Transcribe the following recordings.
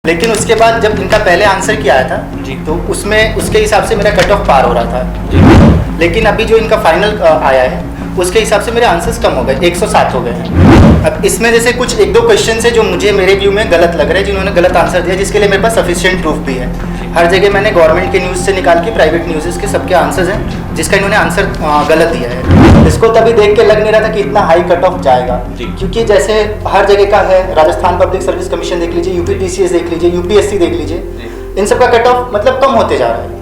लेकिन उसके बाद जब इनका पहले आंसर किया आया था जी तो उसमें उसके हिसाब से मेरा कट ऑफ पार हो रहा था जी लेकिन अभी जो इनका फाइनल आया है उसके हिसाब से मेरे आंसर्स कम हो गए 107 हो गए हैं। अब इसमें जैसे कुछ एक दो क्वेश्चन है जो मुझे मेरे व्यू में गलत लग रहे हैं, जिन्होंने गलत आंसर दिया, जिसके लिए मेरे पास सफिशिएंट प्रूफ भी है। हर जगह मैंने गवर्नमेंट के न्यूज़ से निकाल के प्राइवेट न्यूज़ के सबके आंसर्स हैं, जिसका इन्होंने आंसर गलत दिया है। इसको तभी देख के लग नहीं रहा था कि इतना हाई कट ऑफ जाएगा, क्योंकि जैसे हर जगह का है, राजस्थान पब्लिक सर्विस कमीशन देख लीजिए, यूपीपीसीएस देख लीजिए, यूपीएससी देख लीजिए, इन सब का कट ऑफ मतलब कम होते जा रहा है।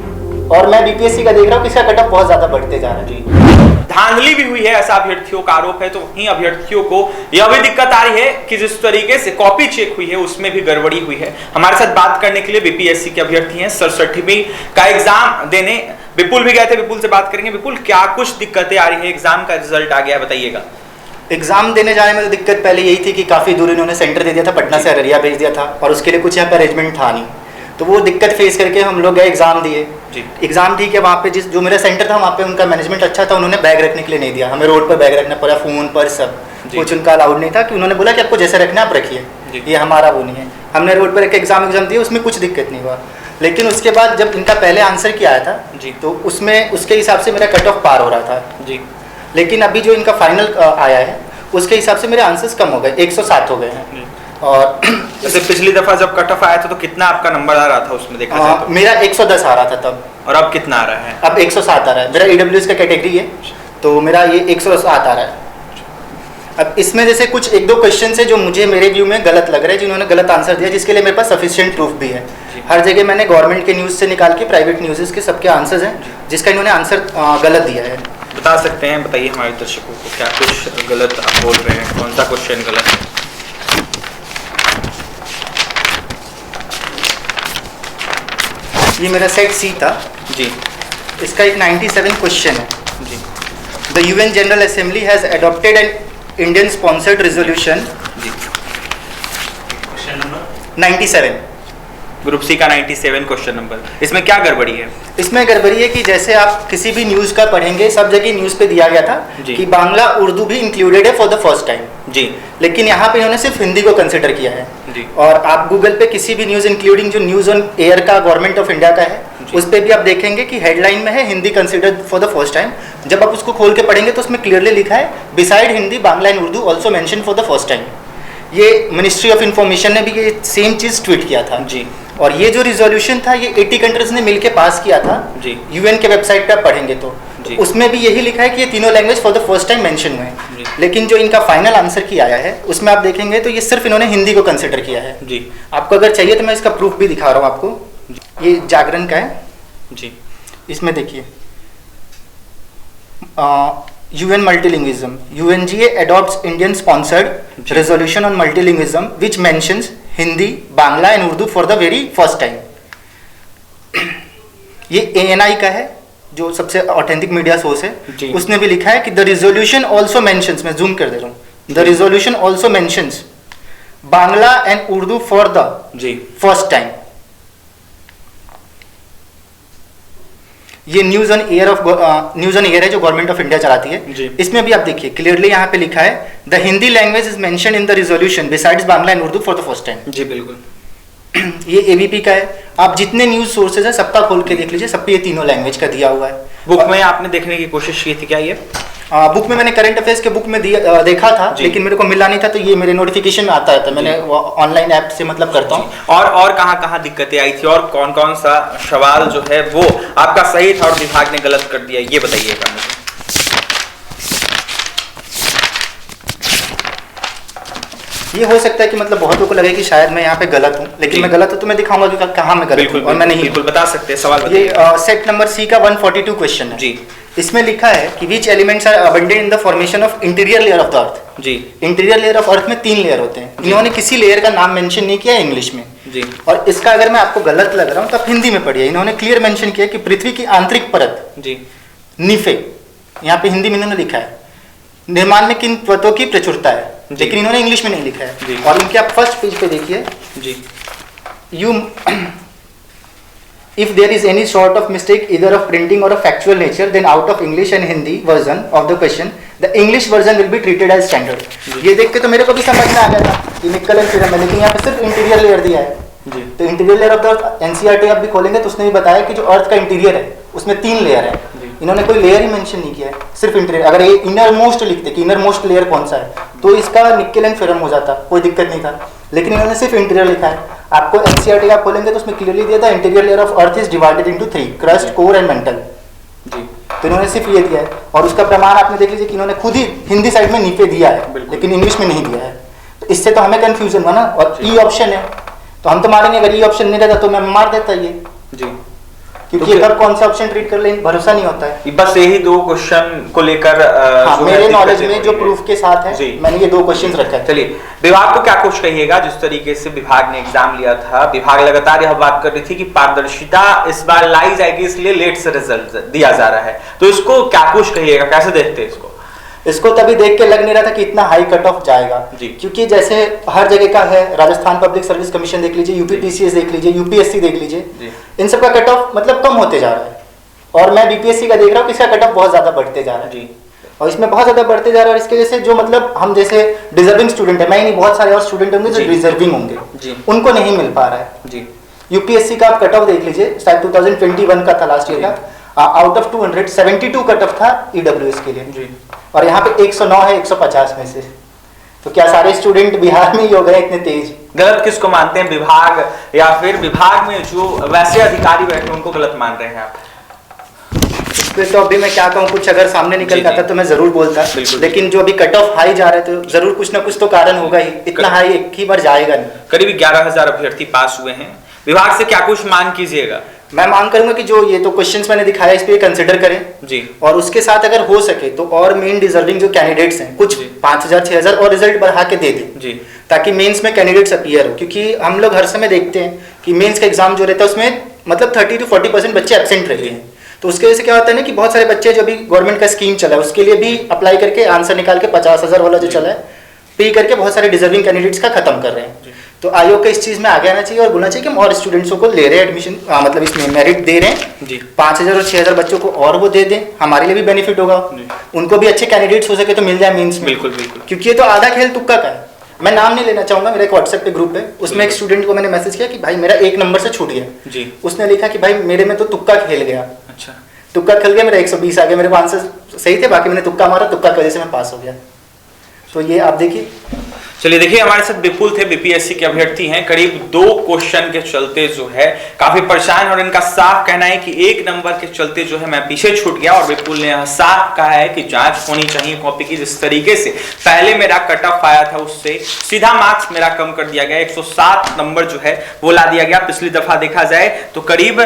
और मैं बीपीएससी का देख रहा हूँ कि इसका कट ऑफ बहुत ज़्यादा बढ़ते जा रहा है। धांधली भी हुई है ऐसा अभ्यर्थियों का आरोप है। तो वहीं अभ्यर्थियों को यह भी दिक्कत आ रही है कि जिस तरीके से कॉपी चेक हुई है उसमें भी गड़बड़ी हुई है। हमारे साथ बात करने के लिए बीपीएससी के अभ्यर्थी हैं, 67वीं का एग्जाम देने विपुल भी गए थे। विपुल से बात करेंगे। विपुल, क्या कुछ दिक्कतें आ रही है? एग्जाम का रिजल्ट आ गया, बताइएगा। एग्जाम देने जाने में तो दिक्कत पहले यही थी कि काफ़ी दूर इन्होंने सेंटर दे दिया था, पटना से अररिया भेज दिया था और उसके लिए कुछ यहाँ पे अरेंजमेंट था नहीं, तो वो दिक्कत फेस करके हम लोग गए, एग्जाम दिए। एग्जाम ठीक है, वहाँ पे जो मेरा सेंटर था वहाँ पे उनका मैनेजमेंट अच्छा था, उन्होंने बैग रखने के लिए नहीं दिया, हमें रोड पर बैग रखना पड़ा, फ़ोन पर सब कुछ उनका अलाउड नहीं था, कि उन्होंने बोला कि आपको जैसे रखना आप रखिए, ये हमारा वो नहीं है। हमने रोड पर एक एग्जाम दिया, उसमें कुछ दिक्कत नहीं हुआ। लेकिन उसके बाद जब इनका पहले आंसर किया आया था तो उसमें उसके हिसाब से मेरा कट ऑफ पार हो रहा था जी। लेकिन अभी जो इनका फाइनल आया है उसके हिसाब से मेरे आंसर्स कम हो गए, 107 हो गए हैं। और जैसे पिछली दफा जब कट ऑफ आया था तो कितना आपका नंबर आ रहा था उसमें देखा जाए तो? मेरा 110 आ रहा था तब। और अब कितना आ रहा है? अब 107 आ रहा है। मेरा ईडब्ल्यूएस का कैटेगरी है तो मेरा ये 107 आ रहा है। अब इसमें जैसे कुछ एक दो क्वेश्चन है जो मुझे मेरे व्यू में गलत लग रहे हैं, जिन्होंने गलत आंसर दिया, जिसके लिए मेरे पास सफिशिएंट प्रूफ भी है। हर जगह मैंने गवर्नमेंट के न्यूज़ से निकाल के प्राइवेट न्यूज़ के सबके आंसर्स हैं, जिसका इन्होंने आंसर गलत दिया है। बता सकते हैं? बताइए हमारे दर्शकों को क्या कुछ गलत आप बोल रहे हैं, कौन सा क्वेश्चन गलत है? ये मेरा सेट सी था जी, इसका एक 97 क्वेश्चन है जी। The UN General Assembly has adopted an Indian sponsored resolution जी। क्वेश्चन नंबर 97, ग्रुप सी का 97 क्वेश्चन नंबर। इसमें क्या गड़बड़ी है? इसमें गड़बड़ी है कि जैसे आप किसी भी न्यूज़ का पढ़ेंगे, सब जगह न्यूज़ पे दिया गया था कि बांग्ला उर्दू भी इंक्लूडेड है फॉर द फर्स्ट टाइम जी, लेकिन यहाँ पे इन्होंने सिर्फ हिंदी को कंसिडर किया है जी। और आप गूगल पे किसी भी न्यूज़ इंक्लूडिंग जो न्यूज़ ऑन एयर का गवर्नमेंट ऑफ इंडिया का है उस पर भी आप देखेंगे कि हेडलाइन में है Hindi considered for the first time. जब आप उसको खोल के पढ़ेंगे तो उसमें क्लियरली लिखा है beside Hindi Bangla and Urdu also mention for the first time. ये मिनिस्ट्री ऑफ इंफॉर्मेशन ने भी ये सेम चीज़ ट्वीट किया था जी। और ये जो रिजोल्यूशन था ये 80 कंट्रीज ने मिलकर पास किया था जी। यूएन के वेबसाइट पे पढ़ेंगे तो उसमें भी यही लिखा है कि ये तीनों language for the first time mention हुए हैं। लेकिन जो इनका फाइनल आंसर किया आया है उसमें आप देखेंगे तो ये सिर्फ इन्होंने हिंदी को कंसिडर किया है जी। आपको अगर चाहिए तो मैं इसका प्रूफ भी दिखा रहा हूँ आपको। ये जागरण का है जी। इसमें देखिए UN multilingualism, UNGA adopts Indian sponsored resolution on multilingualism which mentions Hindi, Bangla and Urdu for the very first time. ये ANI का है जो सबसे ऑथेंटिक मीडिया सोर्स है, उसने भी लिखा है कि द रिजोल्यूशन ऑल्सो मेंशंस, मैं जूम कर दे रहा हूँ, the resolution also mentions Bangla and Urdu for the first time. ये न्यूज़ ऑन एयर है जो गवर्नमेंट ऑफ इंडिया चलाती है। इसमें भी आप देखिए क्लियरली यहाँ पे लिखा है the Hindi language is mention in the resolution besides Bangla and Urdu for the first time. जी बिल्कुल। ये एबीपी का है, आप जितने न्यूज़ सोर्सेज है सबका खोल के देख लीजिए, सब पे ये तीनों लैंग्वेज का दिया हुआ है। बुक में आपने देखने की कोशिश की थी क्या ये? बुक में मैंने करंट अफेयर्स के बुक में देखा था लेकिन मेरे को मिला नहीं था, तो ये मेरे नोटिफिकेशन में आता है तो मैंने ऑनलाइन ऐप से मतलब करता हूँ। और कहाँ दिक्कतें आई थी और कौन कौन सा सवाल जो है वो आपका सही था और विभाग ने गलत कर दिया, ये बताइएगा मुझे। ये हो सकता है कि मतलब बहुत लोगों को लगे कि शायद मैं यहाँ पे गलत हूँ, लेकिन मैं गलत हूँ तो मैं दिखाऊंगा कि कहाँ मैं गलत हूँ और मैं नहीं। बिल्कुल बता सकते हैं, सवाल ये सेट नंबर सी का 142 क्वेश्चन है जी। इसमें लिखा है कि which elements are abundant in the formation of interior layer of the earth जी। इंटीरियर लेयर ऑफ अर्थ में 3 लेयर होते हैं, इन्होंने किसी लेयर का नाम मेंशन नहीं किया इंग्लिश में जी। और इसका अगर मैं आपको गलत लग रहा हूँ तो आप हिंदी में पढ़िए, इन्होंने क्लियर मेंशन किया कि पृथ्वी की आंतरिक परत जी नीफे, यहाँ पे हिंदी में इन्होंने लिखा है निर्माण में किन तत्वों की प्रचुरता है, लेकिन इन्होंने इंग्लिश में नहीं लिखा है। और इनके आप फर्स्ट पेज पे देखिए जी, you if there is any sort of mistake either of printing or of factual nature then out of English and Hindi version of the question the English version will be treated as standard। ये देख के तो मेरे को भी समझ में आ गया था कि निकल फिर है, लेकिन यहाँ पे सिर्फ इंटीरियर लेयर दिया है जी। तो interior layer of the NCERT आप भी खोलेंगे तो उसने भी बताया कि जो अर्थ का इंटीरियर है उसमें 3 लेयर है। इन्होंने कोई लेयर ही मेंशन नहीं किया है, सिर्फ इंटीरियर। अगर ये इनर मोस्ट लिखते कि इनर मोस्ट लेयर कौन सा है तो इसका निक्केल एंड फेरम हो जाता, कोई दिक्कत नहीं था, लेकिन इन्होंने सिर्फ इंटीरियर लिखा है। आपको एनसीईआरटी आप खोलेंगे तो उसमें क्लियरली दिया था interior layer of earth is divided into 3, crust, core and mantle. जी। तो इन्होंने सिर्फ ये दिया है, और उसका प्रमाण आपने देख लीजिए कि इन्होंने खुद ही हिंदी साइड में नीचे दिया है लेकिन इंग्लिश में नहीं दिया है। तो इससे तो हमें कंफ्यूजन हुआ ना। और ई ऑप्शन है तो हम तो मारेंगे, अगर ई ऑप्शन नहीं रहता तो मैं मार देता ये जी, क्योंकि कब कौन सा ऑप्शन ट्रीट कर लें भरोसा नहीं होता है। बस यही 2 क्वेश्चन को लेकर मेरे नॉलेज में जो प्रूफ के साथ है मैंने ये 2 क्वेश्चंस रखा है। चलिए, विभाग को क्या कुछ कहिएगा जिस तरीके से विभाग ने एग्जाम लिया था? विभाग लगातार यह बात कर रही थी कि पारदर्शिता इस बार लाई जाएगी इसलिए लेट से रिजल्ट दिया जा रहा है, तो इसको क्या कुछ कहिएगा, कैसे देखते हैं इसको? इसको तभी देख के लग नहीं रहा था कि इतना हाई कट ऑफ जाएगा जी। क्योंकि जैसे हर जगह का है, राजस्थान पब्लिक सर्विस कमीशन देख लीजिए, यूपी पीसीएस देख लीजिए, यूपीएससी देख लीजिए, इन सब का कट ऑफ मतलब कम होते जा रहा है। और मैं बीपीएससी का देख रहा हूँ कि इसका कट ऑफ बहुत ज्यादा बढ़ते जा रहा है जी। और इसमें बहुत ज्यादा बढ़ते जा रहा है, और इसके वजह से जो मतलब हम जैसे डिजर्विंग स्टूडेंट है, मैं नहीं बहुत सारे और स्टूडेंट होंगे जो डिजर्विंग होंगे, उनको नहीं मिल पा रहा है जी। यूपीएससी का आप कट ऑफ देख लीजिए, शायद 2021 का था लास्ट ईयर का, आउट ऑफ 200 72 कट ऑफ था ईडब्ल्यूएस के लिए जी। और यहाँ पे 109 है 150 में से। तो क्या सारे स्टूडेंट बिहार में ही हो गए इतने तेज? गलत किसको मानते हैं, विभाग या फिर विभाग में जो वैसे अधिकारी बैठे उनको गलत मान रहे हैं आप? इस पे तो अभी मैं क्या कहूँ, कुछ अगर सामने निकल जाता तो मैं जरूर बोलता, लेकिन जो अभी कट ऑफ हाई जा रहा है तो जरूर कुछ ना कुछ तो कारण होगा ही, इतना हाई एक ही बार जाएगा नहीं। करीब 11,000 अभ्यर्थी पास हुए हैं, विभाग से क्या कुछ मांग कीजिएगा? मैं मांग करूंगा कि जो ये तो क्वेश्चंस मैंने दिखाया इस पे कंसिडर करें जी, और उसके साथ अगर हो सके तो और मेन डिजर्विंग जो कैंडिडेट्स हैं कुछ 5,000 6,000 और रिजल्ट बढ़ा के दे दें जी, ताकि मेंस में कैंडिडेट्स अपीयर हो। क्योंकि हम लोग हर समय देखते हैं कि मेंस का एग्जाम जो रहता है उसमें मतलब 30 to 40% बच्चे एब्सेंट रहते हैं। तो उसके वजह से क्या होता है ना कि बहुत सारे बच्चे जो अभी गवर्नमेंट का स्कीम चला है उसके लिए भी अप्लाई करके आंसर निकाल के 50,000 वाला जो चला है पे करके बहुत सारे डिजर्विंग कैंडिडेट्स का खत्म कर रहे हैं। तो आयोग को इस चीज में आगे आना चाहिए और बोलना चाहिए कि हम और स्टूडेंट्सों को ले रहे हैं एडमिशन, मतलब इसमें मेरिट दे रहे हैं जी, 5,000 और 6,000 बच्चों को और वो दे दें, हमारे लिए भी बेनिफिट होगा, उनको भी अच्छे कैंडिडेट्स हो सके तो मिल जाए मीन्स में। बिल्कुल बिल्कुल, क्योंकि ये तो आधा खेल तुक्का का है। मैं नाम नहीं लेना चाहूंगा, मेरा एक व्हाट्सएप पे ग्रुप है, उसमें एक स्टूडेंट को मैंने मैसेज किया कि भाई मेरा 1 नंबर से छूट गया जी। उसने लिखा कि भाई मेरे में तो तुक्का खेल गया। अच्छा, तुक्का खेल गया, मेरा 120 आ गया, मेरे को आंसर सही थे, बाकी मैंने तुक्का मारा, तुक्का की वजह से मैं पास हो गया। तो ये आप देखिए। चलिए देखिए, हमारे साथ विपुल थे, बीपीएससी के अभ्यर्थी हैं। करीब 2 क्वेश्चन के चलते जो है काफी परेशान, और इनका साफ कहना है कि 1 नंबर के चलते जो है मैं पीछे छूट गया। और विपुल ने साफ कहा है कि जांच होनी चाहिए कॉपी की। जिस तरीके से पहले मेरा कट ऑफ आया था उससे सीधा मार्क्स मेरा कम कर दिया गया, 107 नंबर जो है वो ला दिया गया। पिछली दफा देखा जाए तो करीब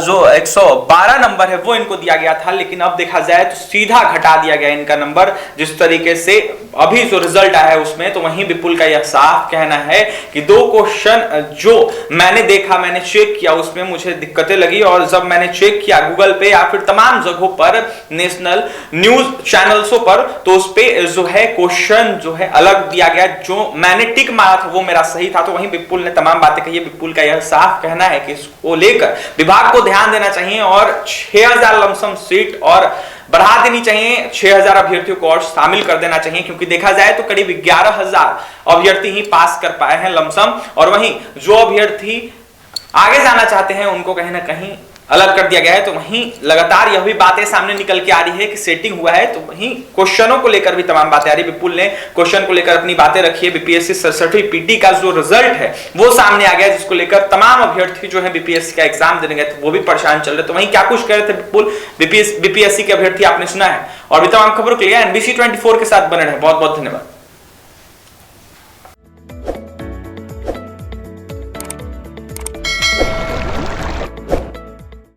जो 112 नंबर है वो इनको दिया गया था, लेकिन अब देखा जाए तो सीधा घटा दिया गया इनका नंबर। जिस तरीके से अभी जो रिजल्ट आया है उसमें, तो वहीं विपुल का यह साफ कहना है कि 2 क्वेश्चन जो मैंने देखा, मैंने चेक किया, उसमें मुझे दिक्कतें लगी। और जब मैंने चेक किया गूगल पे या फिर तमाम जगहों पर, नेशनल न्यूज चैनल्सों पर, तो उस पे जो है क्वेश्चन जो है अलग दिया गया। जो मैंने टिक मारा था वो मेरा सही था। तो वहीं विपुल ने तमाम बातें कही है। विपुल का यह साफ कहना है कि इसको लेकर विभाग को ध्यान देना चाहिए और 6,000 लमसम सीट और बढ़ा देनी चाहिए, 6,000 अभ्यर्थियों को और शामिल कर देना चाहिए। क्योंकि देखा जाए तो करीब 11,000 अभ्यर्थी ही पास कर पाए हैं लमसम, और वहीं जो अभ्यर्थी आगे जाना चाहते हैं उनको कहीं ना कहीं अलग कर दिया गया है। तो वहीं लगातार यह भी बातें सामने निकल के आ रही है कि सेटिंग हुआ है। तो वहीं क्वेश्चनों को लेकर भी तमाम बातें आ रही है। विपुल ने क्वेश्चन को लेकर अपनी बातें रखी है। बीपीएससी 67 पीटी का जो रिजल्ट है वो सामने आ गया, जिसको लेकर तमाम अभ्यर्थी जो है बीपीएससी का एग्जाम देने गए थे वो भी परेशान चल रहे। तो वहीं क्या कुछ कह रहे थे विपुल, बीपीएससी के अभ्यर्थी आपने सुना है। और भी तमाम खबरों के लिए NBC 24 के साथ बने रहे। बहुत बहुत धन्यवाद।